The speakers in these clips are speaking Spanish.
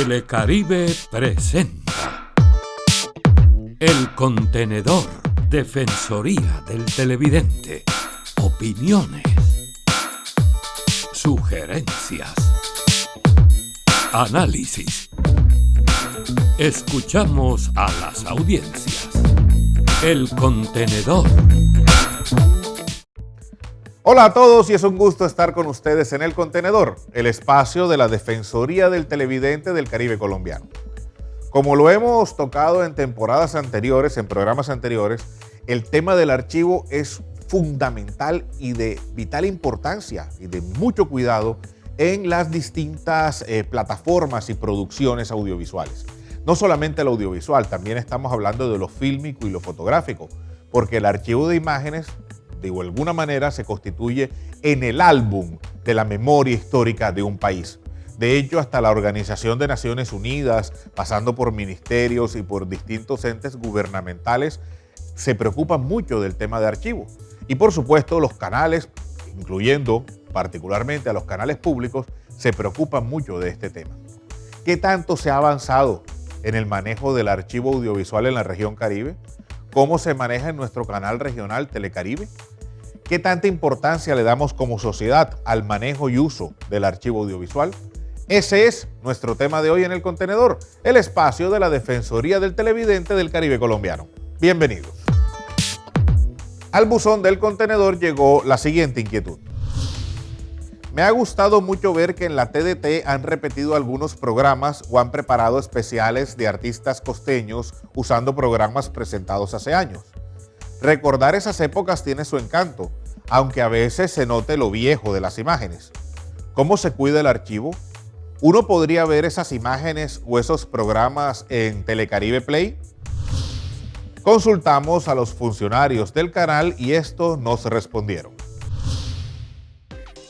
Telecaribe presenta El Contenedor, Defensoría del Televidente. Opiniones, sugerencias, análisis. Escuchamos a las audiencias. El Contenedor. Hola a todos y es un gusto estar con ustedes en El Contenedor, el espacio de la Defensoría del Televidente del Caribe colombiano. Como lo hemos tocado en temporadas anteriores, en programas anteriores, el tema del archivo es fundamental y de vital importancia y de mucho cuidado en las distintas plataformas y producciones audiovisuales. No solamente el audiovisual, también estamos hablando de lo fílmico y lo fotográfico, porque el archivo de imágenes de alguna manera se constituye en el álbum de la memoria histórica de un país. De hecho, hasta la Organización de Naciones Unidas, pasando por ministerios y por distintos entes gubernamentales, se preocupan mucho del tema de archivo. Y por supuesto, los canales, incluyendo particularmente a los canales públicos, se preocupan mucho de este tema. ¿Qué tanto se ha avanzado en el manejo del archivo audiovisual en la región Caribe? ¿Cómo se maneja en nuestro canal regional Telecaribe? ¿Qué tanta importancia le damos como sociedad al manejo y uso del archivo audiovisual? Ese es nuestro tema de hoy en El Contenedor, el espacio de la Defensoría del Televidente del Caribe colombiano. Bienvenidos. Al buzón del Contenedor llegó la siguiente inquietud. Me ha gustado mucho ver que en la TDT han repetido algunos programas o han preparado especiales de artistas costeños usando programas presentados hace años. Recordar esas épocas tiene su encanto, aunque a veces se note lo viejo de las imágenes. ¿Cómo se cuida el archivo? ¿Uno podría ver esas imágenes o esos programas en Telecaribe Play? Consultamos a los funcionarios del canal y estos nos respondieron.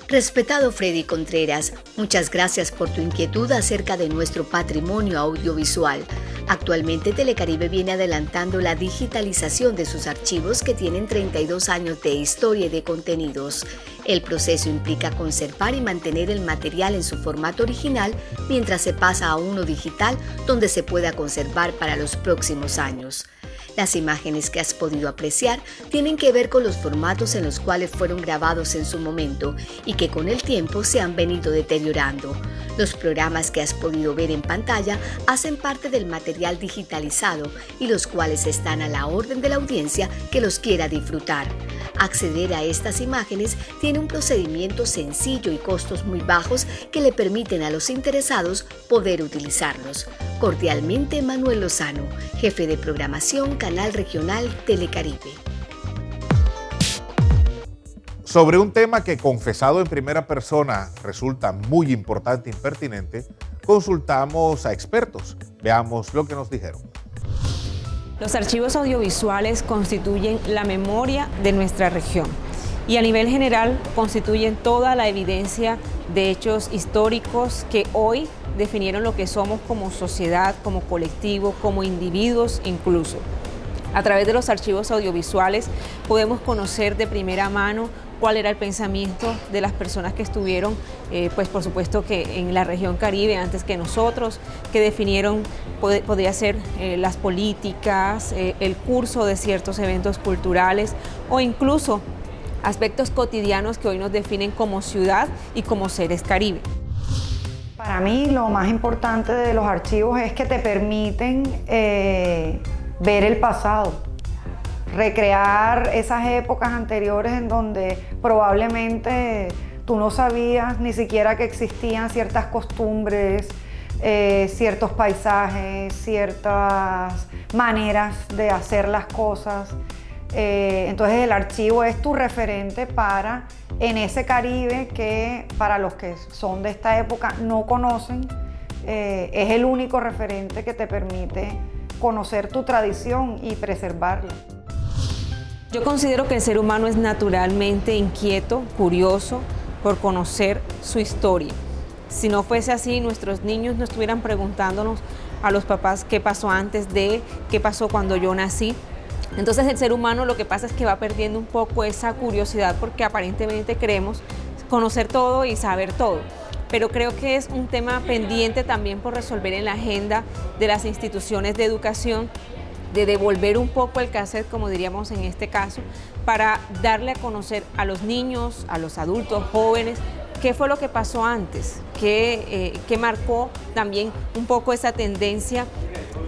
Respetado Freddy Contreras, muchas gracias por tu inquietud acerca de nuestro patrimonio audiovisual. Actualmente Telecaribe viene adelantando la digitalización de sus archivos que tienen 32 años de historia y de contenidos. El proceso implica conservar y mantener el material en su formato original mientras se pasa a uno digital donde se pueda conservar para los próximos años. Las imágenes que has podido apreciar tienen que ver con los formatos en los cuales fueron grabados en su momento y que con el tiempo se han venido deteriorando. Los programas que has podido ver en pantalla hacen parte del material digitalizado y los cuales están a la orden de la audiencia que los quiera disfrutar. Acceder a estas imágenes tiene un procedimiento sencillo y costos muy bajos que le permiten a los interesados poder utilizarlos. Cordialmente, Manuel Lozano, jefe de programación, Canal Regional Telecaribe. Sobre un tema que confesado en primera persona resulta muy importante e impertinente, consultamos a expertos. Veamos lo que nos dijeron. Los archivos audiovisuales constituyen la memoria de nuestra región y a nivel general constituyen toda la evidencia de hechos históricos que hoy definieron lo que somos como sociedad, como colectivo, como individuos incluso. A través de los archivos audiovisuales podemos conocer de primera mano cuál era el pensamiento de las personas que estuvieron, pues por supuesto que en la región Caribe antes que nosotros, que definieron, podría ser las políticas, el curso de ciertos eventos culturales o incluso aspectos cotidianos que hoy nos definen como ciudad y como seres Caribe. Para mí lo más importante de los archivos es que te permiten ver el pasado. Recrear esas épocas anteriores en donde probablemente tú no sabías ni siquiera que existían ciertas costumbres, ciertos paisajes, ciertas maneras de hacer las cosas. Entonces el archivo es tu referente para, en ese Caribe que para los que son de esta época no conocen, es el único referente que te permite conocer tu tradición y preservarla. Yo considero que el ser humano es naturalmente inquieto, curioso por conocer su historia. Si no fuese así, nuestros niños no estuvieran preguntándonos a los papás qué pasó antes de, qué pasó cuando yo nací. Entonces el ser humano lo que pasa es que va perdiendo un poco esa curiosidad porque aparentemente creemos conocer todo y saber todo. pero creo que es un tema pendiente también por resolver en la agenda de las instituciones de educación, de devolver un poco el cassette, como diríamos en este caso, para darle a conocer a los niños, a los adultos, jóvenes, qué fue lo que pasó antes, qué marcó también un poco esa tendencia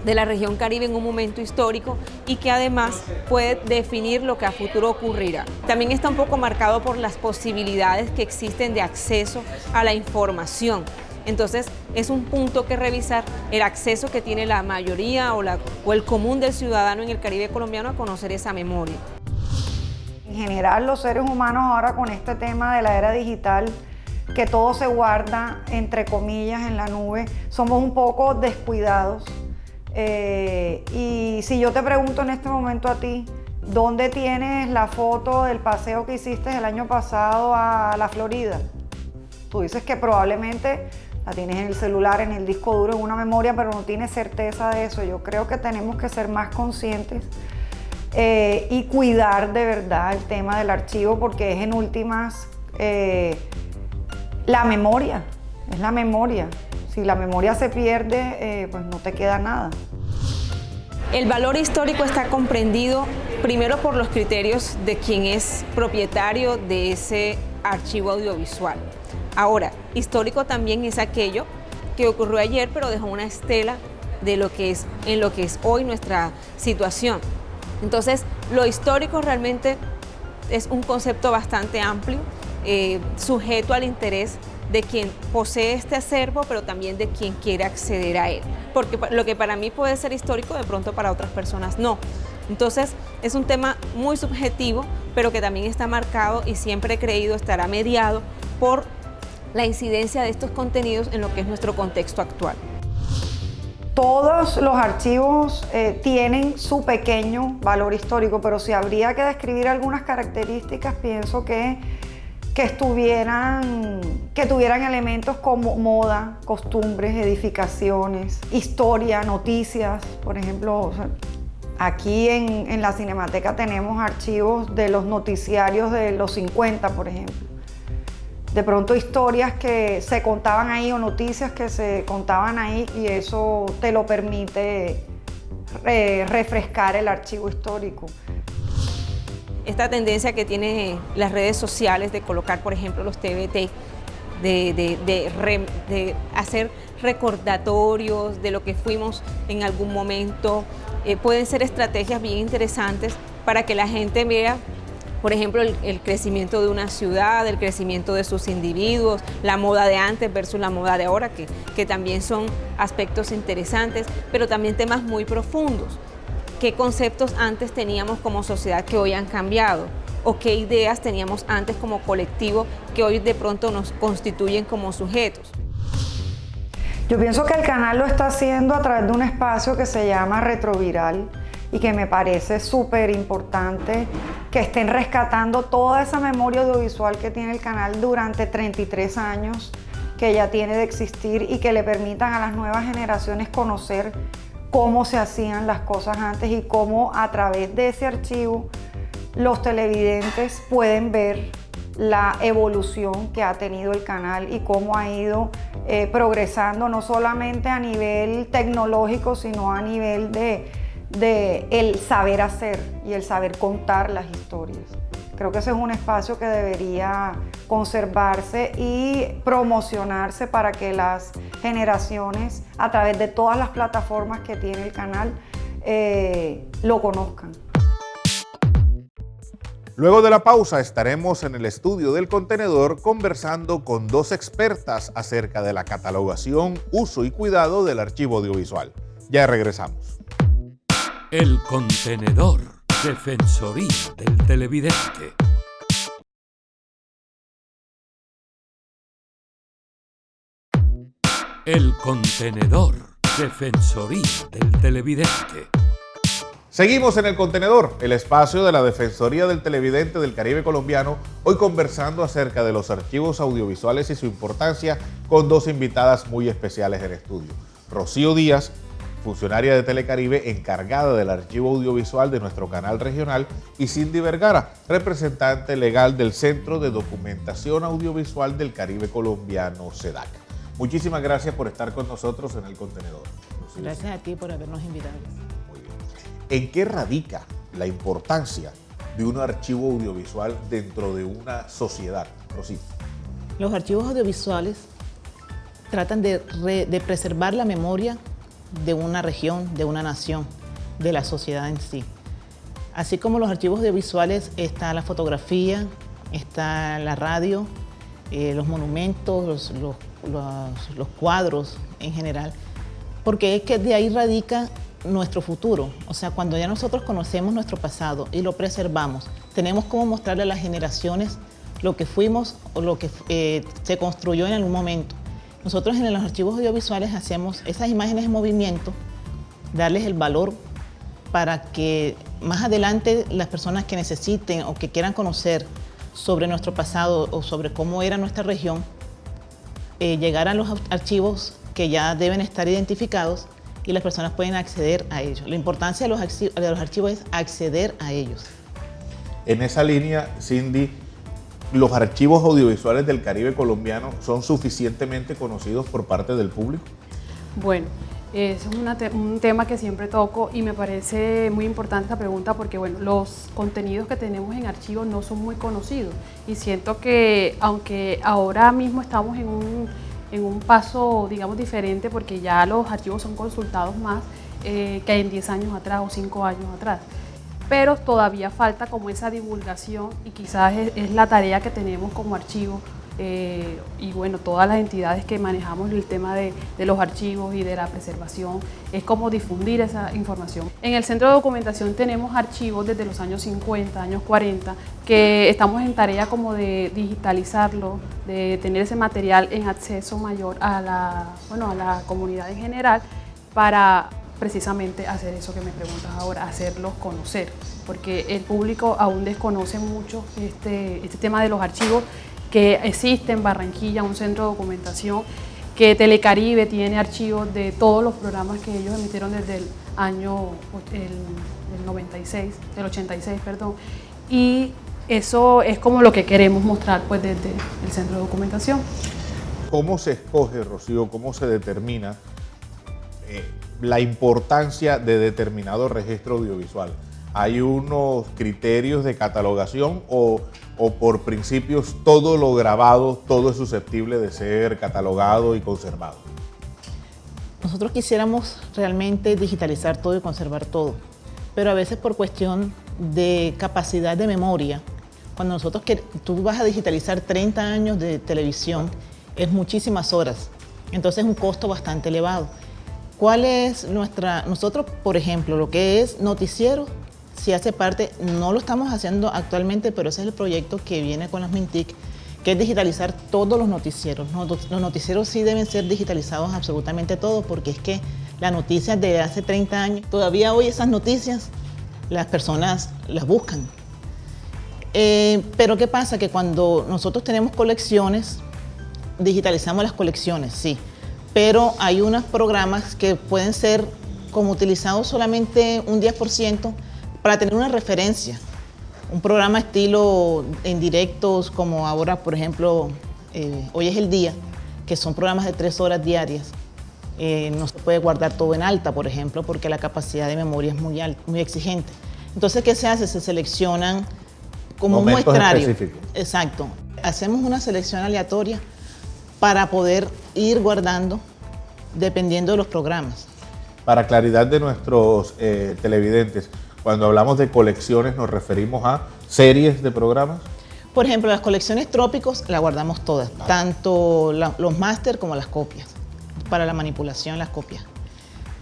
de la región Caribe en un momento histórico y que además puede definir lo que a futuro ocurrirá. También está un poco marcado por las posibilidades que existen de acceso a la información. Entonces es un punto que revisar, el acceso que tiene la mayoría o el común del ciudadano en el Caribe colombiano a conocer esa memoria. En general, los seres humanos ahora con este tema de la era digital, que todo se guarda entre comillas en la nube, somos un poco descuidados. Y si yo te pregunto en este momento a ti, ¿dónde tienes la foto del paseo que hiciste el año pasado a la Florida? Tú dices que probablemente la tienes en el celular, en el disco duro, en una memoria, pero no tienes certeza de eso. Yo creo que tenemos que ser más conscientes y cuidar de verdad el tema del archivo, porque es en últimas la memoria, es la memoria. Si la memoria se pierde, pues no te queda nada. El valor histórico está comprendido primero por los criterios de quien es propietario de ese archivo audiovisual. Ahora, histórico también es aquello que ocurrió ayer, pero dejó una estela de lo que es, en lo que es hoy nuestra situación. Entonces, lo histórico realmente es un concepto bastante amplio, sujeto al interés de quien posee este acervo, pero también de quien quiere acceder a él. Porque lo que para mí puede ser histórico, de pronto para otras personas no. Entonces, es un tema muy subjetivo, pero que también está marcado y siempre he creído estará mediado por la incidencia de estos contenidos en lo que es nuestro contexto actual. Todos los archivos tienen su pequeño valor histórico, pero si habría que describir algunas características, pienso que tuvieran elementos como moda, costumbres, edificaciones, historia, noticias. Por ejemplo, aquí en la Cinemateca tenemos archivos de los noticiarios de los 50, por ejemplo. De pronto historias que se contaban ahí o noticias que se contaban ahí, y eso te lo permite refrescar el archivo histórico. Esta tendencia que tienen las redes sociales de colocar, por ejemplo, los TBT, de hacer recordatorios de lo que fuimos en algún momento, pueden ser estrategias bien interesantes para que la gente vea, por ejemplo, el crecimiento de una ciudad, el crecimiento de sus individuos, la moda de antes versus la moda de ahora, que también son aspectos interesantes, pero también temas muy profundos. ¿Qué conceptos antes teníamos como sociedad que hoy han cambiado? ¿O qué ideas teníamos antes como colectivo que hoy de pronto nos constituyen como sujetos? Yo pienso que el canal lo está haciendo a través de un espacio que se llama Retroviral y que me parece súper importante que estén rescatando toda esa memoria audiovisual que tiene el canal durante 33 años que ya tiene de existir, y que le permitan a las nuevas generaciones conocer cómo se hacían las cosas antes y cómo a través de ese archivo los televidentes pueden ver la evolución que ha tenido el canal y cómo ha ido progresando, no solamente a nivel tecnológico, sino a nivel de el saber hacer y el saber contar las historias. Creo que ese es un espacio que debería conservarse y promocionarse para que las generaciones, a través de todas las plataformas que tiene el canal, lo conozcan. Luego de la pausa estaremos en el estudio del Contenedor conversando con dos expertas acerca de la catalogación, uso y cuidado del archivo audiovisual. Ya regresamos. El Contenedor, Defensoría del Televidente. El Contenedor, Defensoría del Televidente. Seguimos en El Contenedor, el espacio de la Defensoría del Televidente del Caribe colombiano, hoy conversando acerca de los archivos audiovisuales y su importancia con dos invitadas muy especiales en estudio. Rocío Díaz, funcionaria de Telecaribe encargada del archivo audiovisual de nuestro canal regional, y Cindy Vergara, representante legal del Centro de Documentación Audiovisual del Caribe Colombiano, CEDAC. Muchísimas gracias por estar con nosotros en El Contenedor. Gracias a ti por habernos invitado. Muy bien. ¿En qué radica la importancia de un archivo audiovisual dentro de una sociedad, Rosita? Los archivos audiovisuales tratan de preservar la memoria de una región, de una nación, de la sociedad en sí. Así como los archivos audiovisuales está la fotografía, está la radio, los monumentos, los cuadros en general, porque es que de ahí radica nuestro futuro. O sea, cuando ya nosotros conocemos nuestro pasado y lo preservamos, tenemos cómo mostrarle a las generaciones lo que fuimos o lo que se construyó en algún momento. Nosotros en los archivos audiovisuales hacemos esas imágenes en movimiento, darles el valor para que más adelante las personas que necesiten o que quieran conocer sobre nuestro pasado o sobre cómo era nuestra región, llegar a los archivos que ya deben estar identificados y las personas pueden acceder a ellos. La importancia de los archivos es acceder a ellos. En esa línea, Cindy, ¿los archivos audiovisuales del Caribe colombiano son suficientemente conocidos por parte del público? Bueno, es un tema que siempre toco y me parece muy importante esta pregunta porque bueno, los contenidos que tenemos en archivos no son muy conocidos y siento que aunque ahora mismo estamos en un paso, digamos, diferente porque ya los archivos son consultados más que en 10 años atrás o 5 años atrás. Pero todavía falta como esa divulgación y quizás es la tarea que tenemos como archivo y bueno, todas las entidades que manejamos el tema de los archivos y de la preservación, es como difundir esa información. En el Centro de Documentación tenemos archivos desde los años 50, años 40, que estamos en tarea como de digitalizarlo, de tener ese material en acceso mayor a la comunidad en general para precisamente hacer eso que me preguntas ahora, hacerlos conocer, porque el público aún desconoce mucho este tema de los archivos que existe en Barranquilla, un centro de documentación, que Telecaribe tiene archivos de todos los programas que ellos emitieron desde el año del 96, del 86, perdón, y eso es como lo que queremos mostrar pues desde el centro de documentación. ¿Cómo se escoge, Rocío, cómo se determina la importancia de determinado registro audiovisual? ¿Hay unos criterios de catalogación o por principios todo lo grabado, todo es susceptible de ser catalogado y conservado? Nosotros quisiéramos realmente digitalizar todo y conservar todo, pero a veces por cuestión de capacidad de memoria, cuando tú vas a digitalizar 30 años de televisión, es muchísimas horas, entonces es un costo bastante elevado. ¿Cuál es nosotros, por ejemplo, lo que es noticiero, si hace parte, no lo estamos haciendo actualmente, pero ese es el proyecto que viene con las MINTIC, que es digitalizar todos los noticieros. Los noticieros sí deben ser digitalizados absolutamente todos, porque es que las noticias de hace 30 años, todavía hoy esas noticias las personas las buscan. Pero ¿qué pasa? Que cuando nosotros tenemos colecciones, digitalizamos las colecciones, sí, pero hay unos programas que pueden ser como utilizados solamente un 10%, para tener una referencia. Un programa estilo en directos como ahora, por ejemplo, Hoy es el Día, que son programas de 3 horas diarias. No se puede guardar todo en alta, por ejemplo, porque la capacidad de memoria es muy alta, muy exigente. Entonces, ¿qué se hace? Se seleccionan como un muestrario. Exacto. Hacemos una selección aleatoria para poder ir guardando dependiendo de los programas. Para claridad de nuestros televidentes, cuando hablamos de colecciones, ¿nos referimos a series de programas? Por ejemplo, las colecciones Trópicos las guardamos todas, tanto los máster como las copias, para la manipulación, las copias.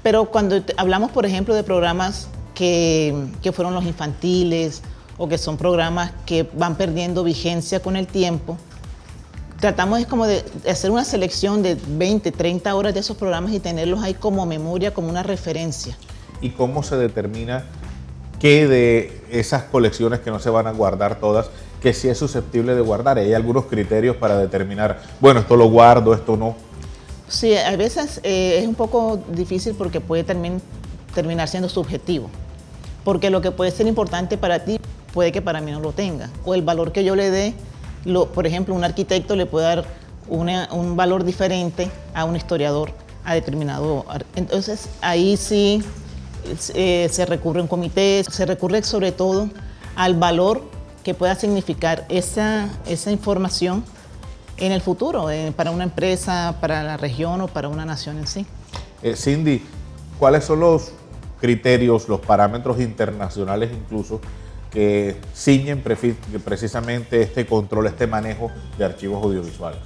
Pero cuando hablamos, por ejemplo, de programas que fueron los infantiles o que son programas que van perdiendo vigencia con el tiempo, tratamos como de hacer una selección de 20, 30 horas de esos programas y tenerlos ahí como memoria, como una referencia. ¿Y cómo se determina qué de esas colecciones que no se van a guardar todas, que sí es susceptible de guardar? ¿Hay algunos criterios para determinar, bueno, esto lo guardo, esto no? Sí, a veces es un poco difícil porque puede terminar siendo subjetivo. Porque lo que puede ser importante para ti puede que para mí no lo tenga. O el valor que yo le dé, por ejemplo, un arquitecto le puede dar un valor diferente a un historiador, a determinado. Entonces ahí sí se recurre a un comité, se recurre sobre todo al valor que pueda significar esa información en el futuro, para una empresa, para la región o para una nación en sí. Cindy, ¿cuáles son los criterios, los parámetros internacionales incluso, que ciñen precisamente este control, este manejo de archivos audiovisuales?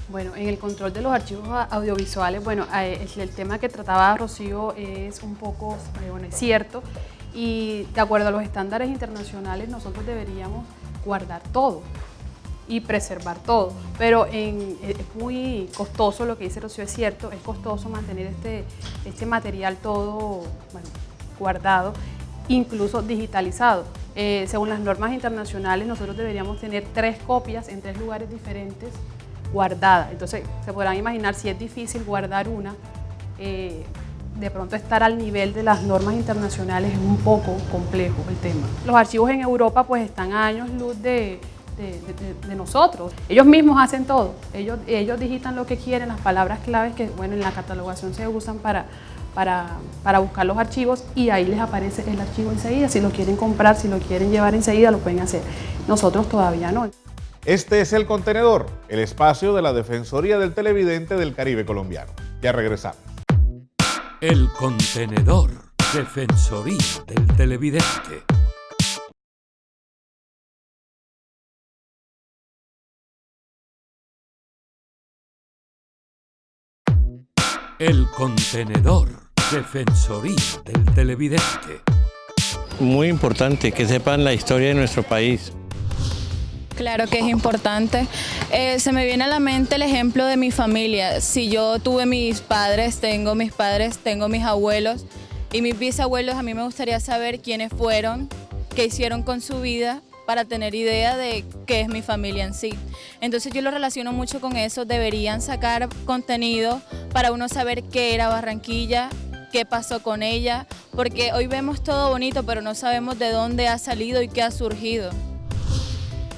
Bueno, en el control de los archivos audiovisuales, bueno, el tema que trataba Rocío es un poco, bueno, es cierto, y de acuerdo a los estándares internacionales nosotros deberíamos guardar todo y preservar todo, pero es muy costoso, lo que dice Rocío es cierto, es costoso mantener este material todo, bueno, guardado, incluso digitalizado. Según las normas internacionales nosotros deberíamos tener 3 copias en 3 lugares diferentes guardadas. Entonces se podrán imaginar si es difícil guardar una, de pronto estar al nivel de las normas internacionales es un poco complejo el tema. Los archivos en Europa pues están a años luz de nosotros. Ellos mismos hacen todo. Ellos digitan lo que quieren, las palabras claves que, bueno, en la catalogación se usan para buscar los archivos y ahí les aparece el archivo enseguida. Si lo quieren comprar, si lo quieren llevar enseguida, lo pueden hacer. Nosotros todavía no. Este es El Contenedor, el espacio de la Defensoría del Televidente del Caribe colombiano. Ya regresamos. El Contenedor, Defensoría del Televidente. El Contenedor, Defensoría del Televidente. Muy importante que sepan la historia de nuestro país. Claro que es importante. Se me viene a la mente el ejemplo de mi familia. Si yo tuve mis padres, tengo mis abuelos y mis bisabuelos, a mí me gustaría saber quiénes fueron, qué hicieron con su vida para tener idea de qué es mi familia en sí. Entonces yo lo relaciono mucho con eso. Deberían sacar contenido para uno saber qué era Barranquilla, qué pasó con ella, porque hoy vemos todo bonito, pero no sabemos de dónde ha salido y qué ha surgido.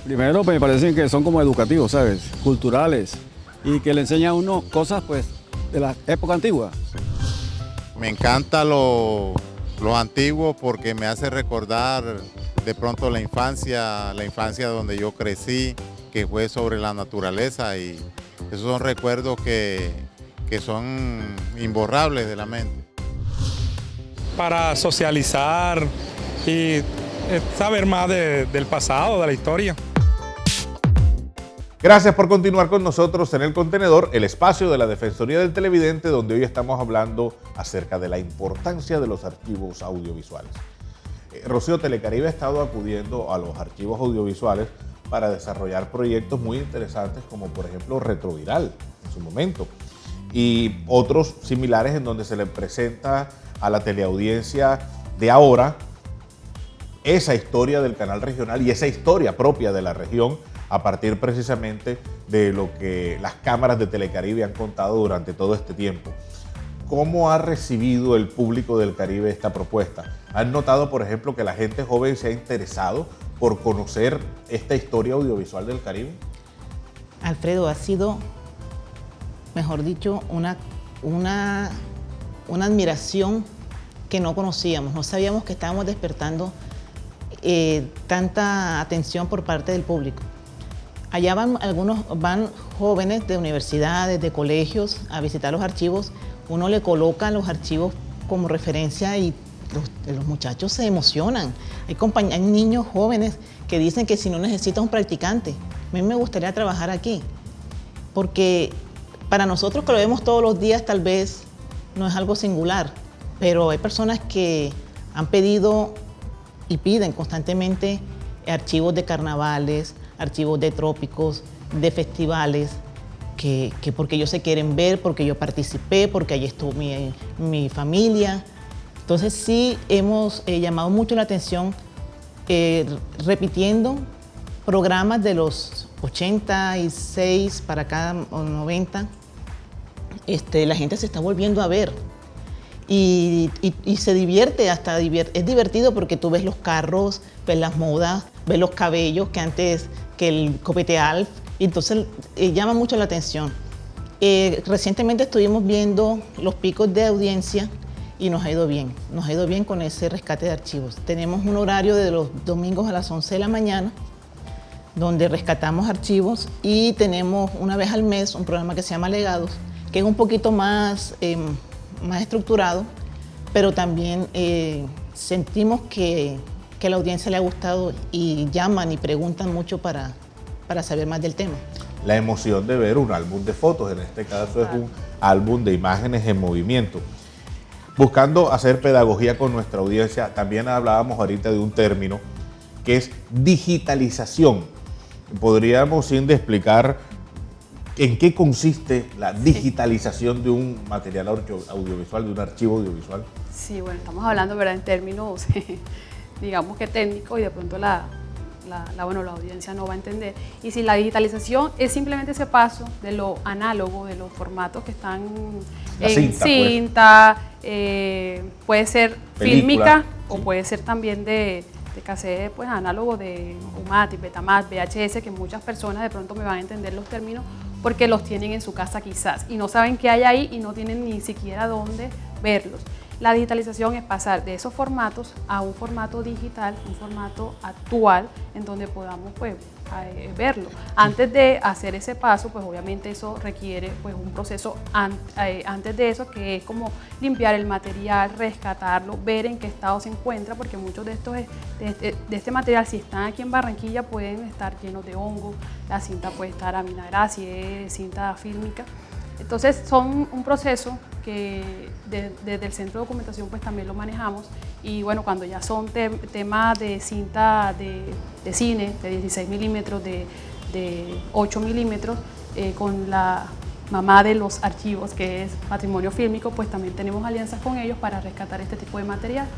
Primero me parecen que son como educativos, ¿sabes? Culturales, y que le enseñan a uno cosas pues de la época antigua. Me encanta lo antiguo porque me hace recordar de pronto la infancia donde yo crecí, que fue sobre la naturaleza, y esos son recuerdos que son imborrables de la mente. Para socializar y saber más del pasado, de la historia. Gracias por continuar con nosotros en El Contenedor, el espacio de la Defensoría del Televidente, donde hoy estamos hablando acerca de la importancia de los archivos audiovisuales. Rocío, Telecaribe ha estado acudiendo a los archivos audiovisuales para desarrollar proyectos muy interesantes, como por ejemplo Retroviral en su momento, y otros similares en donde se le presenta a la teleaudiencia de ahora esa historia del canal regional y esa historia propia de la región, a partir precisamente de lo que las cámaras de Telecaribe han contado durante todo este tiempo. ¿Cómo ha recibido el público del Caribe esta propuesta? ¿Han notado, por ejemplo, que la gente joven se ha interesado por conocer esta historia audiovisual del Caribe? Alfredo, ha sido, mejor dicho, una admiración que no conocíamos. No sabíamos que estábamos despertando tanta atención por parte del público. Allá van jóvenes de universidades, de colegios a visitar los archivos. Uno le coloca los archivos como referencia y los muchachos se emocionan. Hay niños jóvenes que dicen que si no necesitas un practicante, a mí me gustaría trabajar aquí. Porque para nosotros que lo vemos todos los días tal vez no es algo singular, pero hay personas que han pedido y piden constantemente archivos de carnavales, archivos de trópicos, de festivales, que porque ellos se quieren ver, porque yo participé, porque allí estuvo mi familia. Entonces sí hemos llamado mucho la atención repitiendo programas de los 86 para cada 90 la gente se está volviendo a ver y se divierte, es divertido porque tú ves los carros, ves las modas, ves los cabellos que antes, que el copete Alf, y entonces llama mucho la atención. Recientemente estuvimos viendo los picos de audiencia y nos ha ido bien con ese rescate de archivos. Tenemos un horario de los domingos a las 11 de la mañana, donde rescatamos archivos, y tenemos una vez al mes un programa que se llama Legados, que es un poquito más estructurado, pero también sentimos que a la audiencia le ha gustado y llaman y preguntan mucho para saber más del tema. La emoción de ver un álbum de fotos, en este caso es un álbum de imágenes en movimiento. Buscando hacer pedagogía con nuestra audiencia, también hablábamos ahorita de un término que es digitalización. Podríamos explicar en qué consiste la digitalización de un material audiovisual, de un archivo audiovisual. Sí, bueno, estamos hablando, ¿verdad?, en términos, digamos que técnicos, y de pronto la audiencia no va a entender. Y si la digitalización es simplemente ese paso de lo análogo, de los formatos que están en cinta, puede ser fílmica o puede ser también de cassette, pues análogo de UMAT, Betamax, VHS, que muchas personas de pronto me van a entender los términos porque los tienen en su casa quizás y no saben qué hay ahí y no tienen ni siquiera dónde verlos. La digitalización es pasar de esos formatos a un formato digital, un formato actual, en donde podamos pues, verlo. Antes de hacer ese paso, pues obviamente eso requiere pues, un proceso antes de eso, que es como limpiar el material, rescatarlo, ver en qué estado se encuentra, porque muchos de este material, si están aquí en Barranquilla, pueden estar llenos de hongo, la cinta puede estar avinagrada, si es cinta fílmica. Entonces son un proceso que desde el centro de documentación pues también lo manejamos, y bueno, cuando ya son temas de cinta de cine, de 16 milímetros, de 8 milímetros, con la mamá de los archivos, que es Patrimonio Fílmico, pues también tenemos alianzas con ellos para rescatar este tipo de material,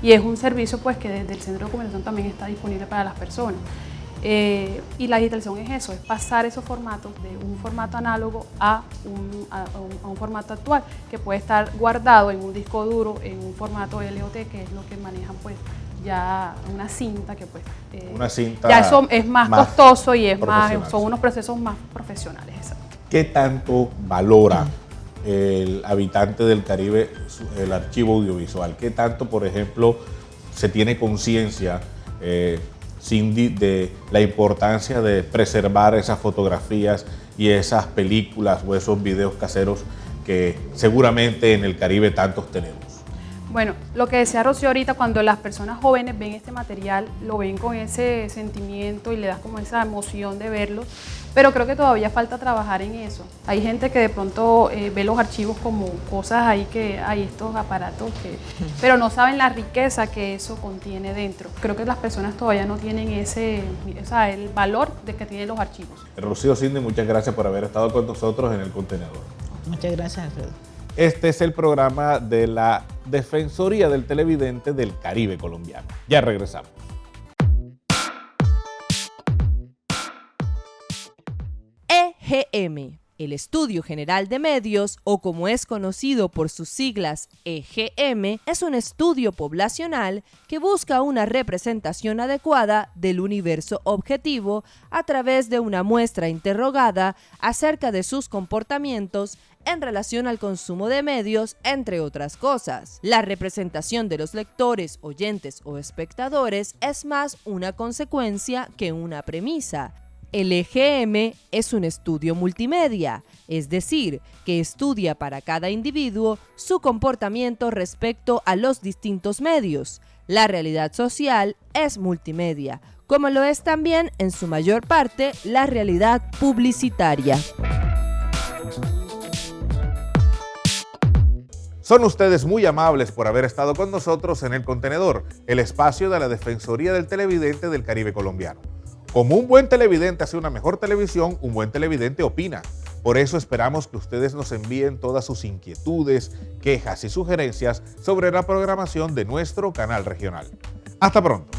y es un servicio pues que desde el centro de documentación también está disponible para las personas. Y la digitalización es eso, es pasar esos formatos de un formato análogo a un formato actual, que puede estar guardado en un disco duro, en un formato LOT, que es lo que manejan pues ya una cinta, que pues una cinta ya eso es más costoso y es son unos procesos más profesionales. Exacto. ¿Qué tanto valora el habitante del Caribe el archivo audiovisual? ¿Qué tanto, por ejemplo, se tiene conciencia, Cindy, de la importancia de preservar esas fotografías y esas películas o esos videos caseros que seguramente en el Caribe tantos tenemos? Bueno, lo que decía Rocío ahorita, cuando las personas jóvenes ven este material, lo ven con ese sentimiento y le das como esa emoción de verlo, pero creo que todavía falta trabajar en eso. Hay gente que de pronto ve los archivos como cosas ahí, que hay estos aparatos, pero no saben la riqueza que eso contiene dentro. Creo que las personas todavía no tienen el valor de que tienen los archivos. Rocío, Cindy, muchas gracias por haber estado con nosotros en El Contenedor. Muchas gracias, Alfredo. Este es el programa de la Defensoría del Televidente del Caribe colombiano. Ya regresamos. EGM, el Estudio General de Medios, o como es conocido por sus siglas EGM, es un estudio poblacional que busca una representación adecuada del universo objetivo a través de una muestra interrogada acerca de sus comportamientos en relación al consumo de medios, entre otras cosas. La representación de los lectores, oyentes o espectadores es más una consecuencia que una premisa. El EGM es un estudio multimedia, es decir, que estudia para cada individuo su comportamiento respecto a los distintos medios. La realidad social es multimedia, como lo es también en su mayor parte la realidad publicitaria. Son ustedes muy amables por haber estado con nosotros en El Contenedor, el espacio de la Defensoría del Televidente del Caribe colombiano. Como un buen televidente hace una mejor televisión, un buen televidente opina. Por eso esperamos que ustedes nos envíen todas sus inquietudes, quejas y sugerencias sobre la programación de nuestro canal regional. Hasta pronto.